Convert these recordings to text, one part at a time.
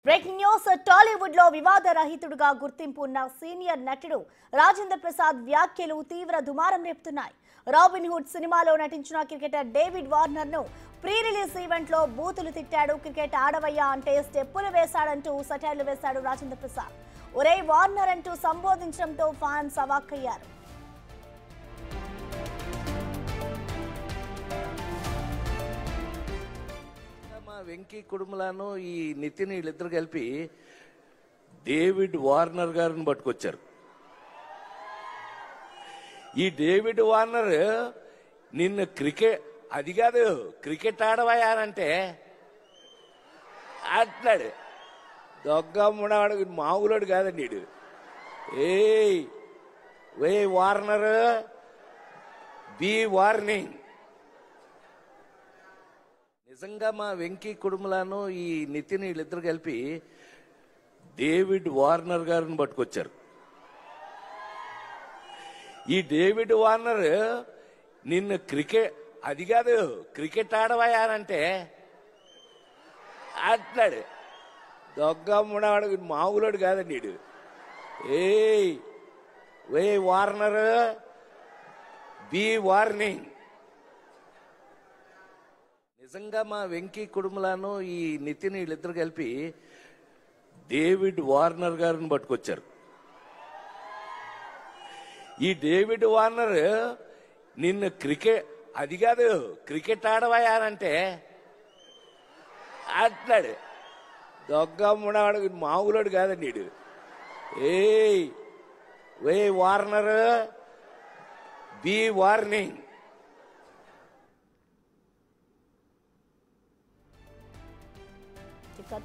Breaking news Tollywood లో వివాద రహితుడుగా గుర్తింపు ఉన్న సీనియర్ నటుడు రాజేంద్ర ప్రసాద్ వ్యాఖ్యలు తీవ్ర దుమారం రేపుతున్నాయి. రాబిన్ హుడ్ సినిమాలో నటించిన క్రికెటర్ డేవిడ్ వార్నర్ ను ప్రీ రిలీజ్ ఈవెంట్ లో బూతులు తిట్టాడు. క్రికెట్ ఆడవయ్యా అంటే స్టెప్పులు వేశాడంటూ సటైర్లు వేశాడు రాజేంద్ర ప్రసాద్. ఒరే వార్నర్ అంటూ సంబోధించడంతో ఫ్యాన్స్ అవాక్కయ్యారు. వెంకీ కుడుములను ఈ నితిన్ వీళ్ళిద్దరు కలిపి డేవిడ్ వార్నర్ గారిని పట్టుకొచ్చారు. ఈ డేవిడ్ వార్నర్ నిన్ను అది కాదు క్రికెట్ ఆడవయానంటే అట్లాడు దొగ్గమ్ముడాడు మామూలుడు కాదండి వీడు. ఏ వార్నర్ బి వార్నింగ్. నిజంగా మా వెంకీ కుడుములను ఈ నితిన్ వీళ్ళిద్దరు కలిపి డేవిడ్ వార్నర్ గారిని పట్టుకొచ్చారు. ఈ డేవిడ్ వార్నర్ నిన్ను అది కాదు క్రికెట్ ఆడవయానంటే అట్లాడు దొగ్గమ్ముడాడు మామూలుడు కాదండి వీడు. ఏ వార్నర్ బి వార్నింగ్. నిజంగా మా వెంకీ కుడుములను ఈ నితిన్ వీళ్ళిద్దరు కలిపి డేవిడ్ వార్నర్ గారిని పట్టుకొచ్చారు. ఈ డేవిడ్ వార్నర్ నిన్ను అది కాదు క్రికెట్ ఆడవయానంటే అట్లాడు దొగ్గమ్ముడాడు మామూలుడు కాదండి వీడు. ఏ వార్నర్ బి వార్నింగ్.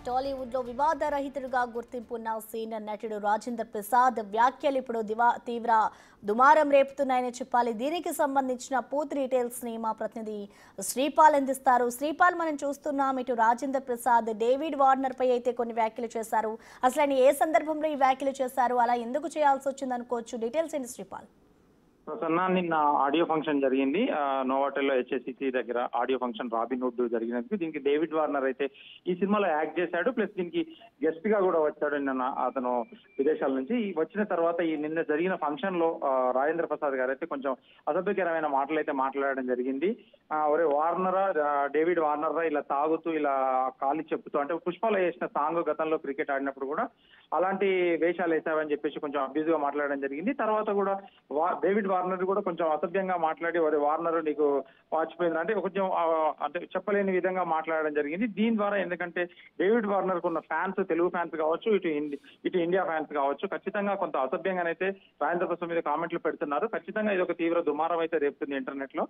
టాలీవుడ్ లో వివాద రహితుడుగా గుర్తింపు ఉన్న సీనియర్ నటుడు రాజేంద్ర ప్రసాద్ వ్యాఖ్యలు ఇప్పుడు తీవ్ర దుమారం రేపుతున్నాయని చెప్పాలి. దీనికి సంబంధించిన పూర్తి డీటెయిల్స్ ని మా ప్రతినిధి శ్రీపాల్ అందిస్తారు. శ్రీపాల్, మనం చూస్తున్నాం ఇటు రాజేంద్ర ప్రసాద్ డేవిడ్ వార్నర్ పై అయితే కొన్ని వ్యాఖ్యలు చేశారు. అసలు ఆయన ఏ సందర్భంలో ఈ వ్యాఖ్యలు చేశారు, అలా ఎందుకు చేయాల్సి వచ్చింది అనుకోవచ్చు? డీటెయిల్స్ ఏంటి శ్రీపాల్? ప్రసన్న, నిన్న ఆడియో ఫంక్షన్ జరిగింది నోవాటెల్లో హెచ్ఎస్సిసి దగ్గర ఆడియో ఫంక్షన్ రాబిన్ హుడ్ జరిగినందుకు. దీనికి డేవిడ్ వార్నర్ అయితే ఈ సినిమాలో యాక్ట్ చేశాడు, ప్లస్ దీనికి గెస్ట్ గా కూడా వచ్చాడు నిన్న అతను విదేశాల నుంచి. వచ్చిన తర్వాత ఈ నిన్న జరిగిన ఫంక్షన్ లో రాజేంద్ర ప్రసాద్ గారు అయితే కొంచెం అసభ్యకరమైన మాటలు అయితే మాట్లాడడం జరిగింది. ఒరే వార్నరా, డేవిడ్ వార్నర్ ఇలా తాగుతూ ఇలా కాలి చెప్పుతూ, అంటే పుష్పాలు వేసిన సాంగ్ గతంలో క్రికెట్ ఆడినప్పుడు కూడా అలాంటి వేషాలు వేసావని చెప్పేసి కొంచెం అబ్యూజ్ గా మాట్లాడడం జరిగింది. తర్వాత కూడా డేవిడ్ వార్నర్ కూడా కొంచెం అసభ్యంగా మాట్లాడి వార్నర్ నీకు వాచిపోయింది అంటే కొంచెం అంటే చెప్పలేని విధంగా మాట్లాడడం జరిగింది. దీని ద్వారా ఎందుకంటే డేవిడ్ వార్నర్ కున్న ఫ్యాన్స్, తెలుగు ఫ్యాన్స్ కావచ్చు, ఇటు ఇండియా ఫ్యాన్స్ కావచ్చు, ఖచ్చితంగా కొంత అసభ్యంగానైతే రాజేంద్ర ప్రసాద్ మీద కామెంట్లు పెడుతున్నారు. ఖచ్చితంగా ఇది ఒక తీవ్ర దుమారం అయితే రేపుతుంది ఇంటర్నెట్ లో.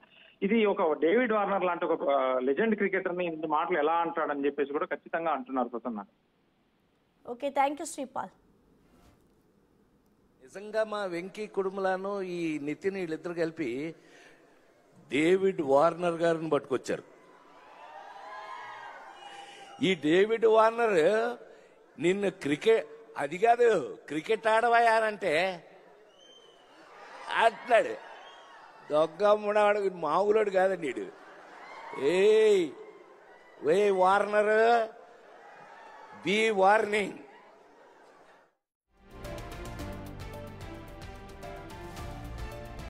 ఇది ఒక డేవిడ్ వార్నర్ లాంటి ఒక లెజెండ్ క్రికెటర్ ని ఇన్ని మాటలు ఎలా అంటాడని చెప్పేసి కూడా ఖచ్చితంగా అంటున్నారు Prasanna. Okay, thank you Sripal. నిజంగా మా వెంకీ కుడుములను ఈ నితిన్ వీళ్ళిద్దరు కలిపి డేవిడ్ వార్నర్ గారిని పట్టుకొచ్చారు. ఈ డేవిడ్ వార్నర్ నిన్ను అది కాదు క్రికెట్ ఆడవయానంటే అట్లాడు దొగ్గమ్ముడాడు మామూలుడు కాదండి వీడు. ఏ వార్నర్ బి వార్నింగ్.